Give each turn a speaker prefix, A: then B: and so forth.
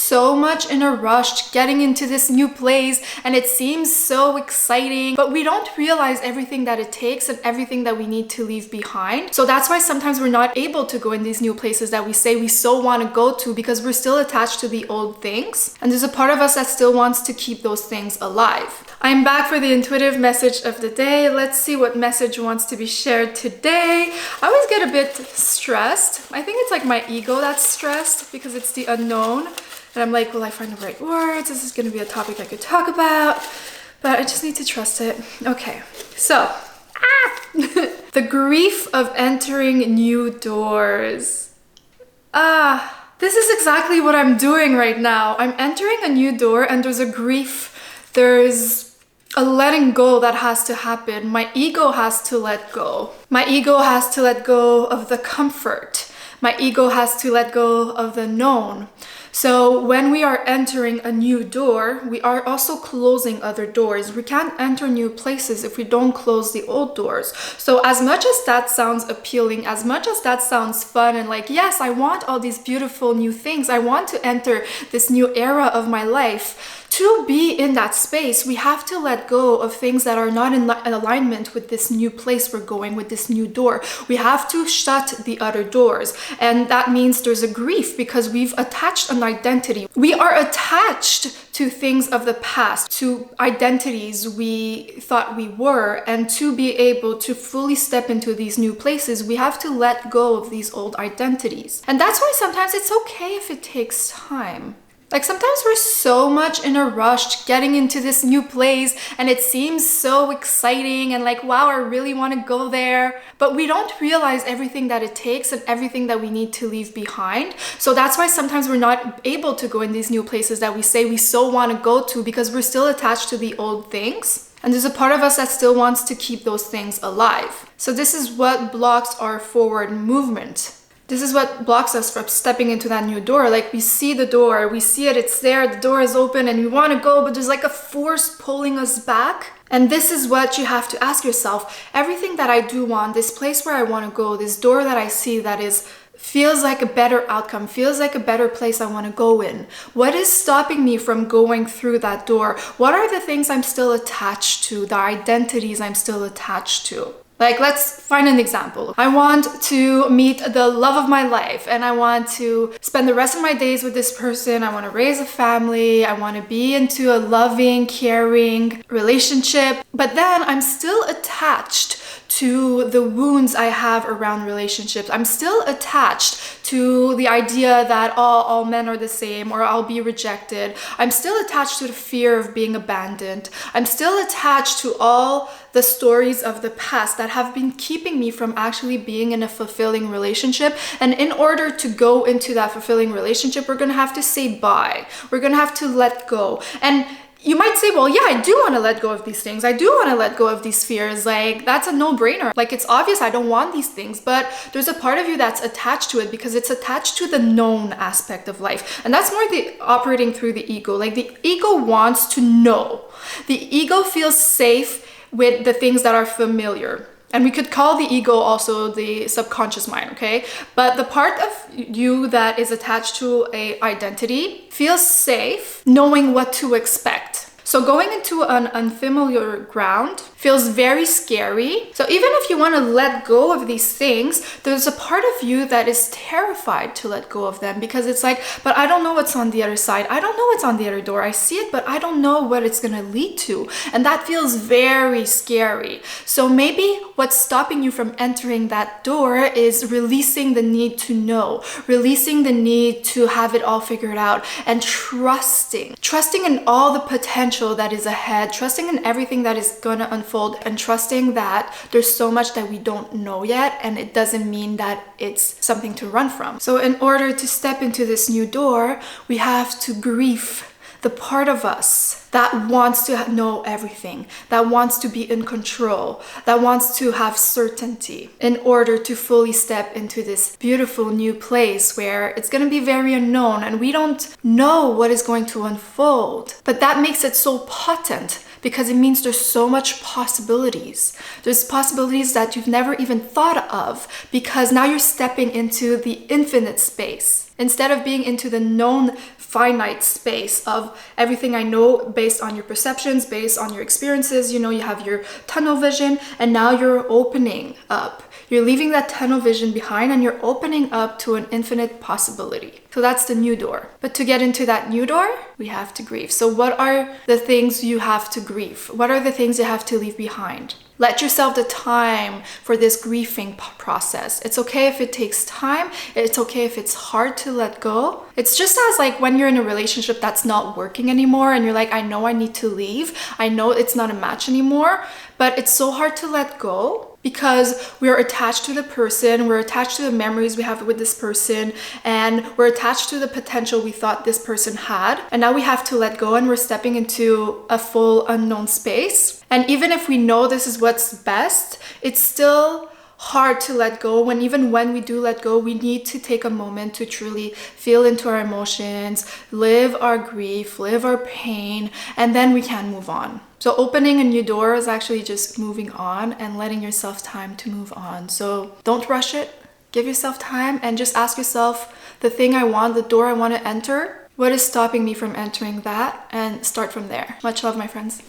A: so much in a rush getting into this new place and it seems so exciting, but we don't realize everything that it takes and everything that we need to leave behind. So that's why sometimes we're not able to go in these new places that we say we so want to go to because we're still attached to the old things. And there's a part of us that still wants to keep those things alive. I'm back for the intuitive message of the day. Let's see what message wants to be shared today. I always get a bit stressed. I think it's like my ego that's stressed because it's the unknown. And I'm like, will I find the right words? This is going to be a topic I could talk about, but I just need to trust it. Okay, so the grief of entering new doors. This is exactly what I'm doing right now. I'm entering a new door and there's a grief. There's a letting go that has to happen. My ego has to let go. My ego has to let go of the comfort. My ego has to let go of the known. So when we are entering a new door, we are also closing other doors. We can't enter new places if we don't close the old doors. So as much as that sounds appealing, as much as that sounds fun and like, yes, I want all these beautiful new things. I want to enter this new era of my life. To be in that space, we have to let go of things that are not in alignment with this new place we're going, with this new door. We have to shut the other doors. And that means there's a grief because we've attached an identity. We are attached to things of the past, to identities we thought we were. And to be able to fully step into these new places, we have to let go of these old identities. And that's why sometimes it's okay if it takes time. Like sometimes we're so much in a rush getting into this new place and it seems so exciting and like, wow, I really want to go there. But we don't realize everything that it takes and everything that we need to leave behind. So that's why sometimes we're not able to go in these new places that we say we so want to go to because we're still attached to the old things. And there's a part of us that still wants to keep those things alive. So this is what blocks our forward movement. This is what blocks us from stepping into that new door. Like we see the door, we see it, it's there, the door is open and we want to go, but there's like a force pulling us back. And this is what you have to ask yourself. Everything that I do want, this place where I want to go, this door that I see that feels like a better outcome, feels like a better place I want to go in. What is stopping me from going through that door? What are the things I'm still attached to, the identities I'm still attached to? Like, let's find an example. I want to meet the love of my life and I want to spend the rest of my days with this person. I want to raise a family. I want to be into a loving, caring relationship. But then I'm still attached to the wounds I have around relationships. I'm still attached to the idea that all men are the same or I'll be rejected. I'm still attached to the fear of being abandoned. I'm still attached to all the stories of the past that have been keeping me from actually being in a fulfilling relationship. And in order to go into that fulfilling relationship, we're going to have to say bye. We're going to have to let go. And you might say, well, yeah, I do want to let go of these things. I do want to let go of these fears. Like, that's a no-brainer. Like, it's obvious I don't want these things, but there's a part of you that's attached to it because it's attached to the known aspect of life. And that's more the operating through the ego. Like, the ego wants to know. The ego feels safe with the things that are familiar. And we could call the ego also the subconscious mind, okay? But the part of you that is attached to an identity feels safe knowing what to expect. So going into an unfamiliar ground feels very scary. So even if you want to let go of these things, there's a part of you that is terrified to let go of them because it's like, but I don't know what's on the other side. I don't know what's on the other door. I see it, but I don't know what it's going to lead to. And that feels very scary. So maybe what's stopping you from entering that door is releasing the need to know, releasing the need to have it all figured out, and trusting in all the potential that is ahead, trusting in everything that is going to unfold, and trusting that there's so much that we don't know yet, and it doesn't mean that it's something to run from. So in order to step into this new door, we have to grieve the part of us that wants to know everything, that wants to be in control, that wants to have certainty in order to fully step into this beautiful new place where it's going to be very unknown and we don't know what is going to unfold. But that makes it so potent because it means there's so much possibilities. There's possibilities that you've never even thought of because now you're stepping into the infinite space. Instead of being into the known finite space of everything I know based on your perceptions, based on your experiences. You know, you have your tunnel vision, and now you're opening up. You're leaving that tunnel vision behind and you're opening up to an infinite possibility. So that's the new door. But to get into that new door, we have to grieve. So what are the things you have to grieve? What are the things you have to leave behind? Let yourself the time for this grieving process. It's okay if it takes time. It's okay if it's hard to let go. It's just as like when you're in a relationship that's not working anymore and you're like, I know I need to leave. I know it's not a match anymore, but it's so hard to let go because we're attached to the person, we're attached to the memories we have with this person, and we're attached to the potential we thought this person had. And now we have to let go and we're stepping into a full unknown space. And even if we know this is what's best, it's still hard to let go. When even when we do let go, we need to take a moment to truly feel into our emotions, live our grief, live our pain, and then we can move on. So opening a new door is actually just moving on and letting yourself time to move on. So don't rush it. Give yourself time and just ask yourself, the thing I want, the door I want to enter, what is stopping me from entering that? And start from there. Much love, my friends.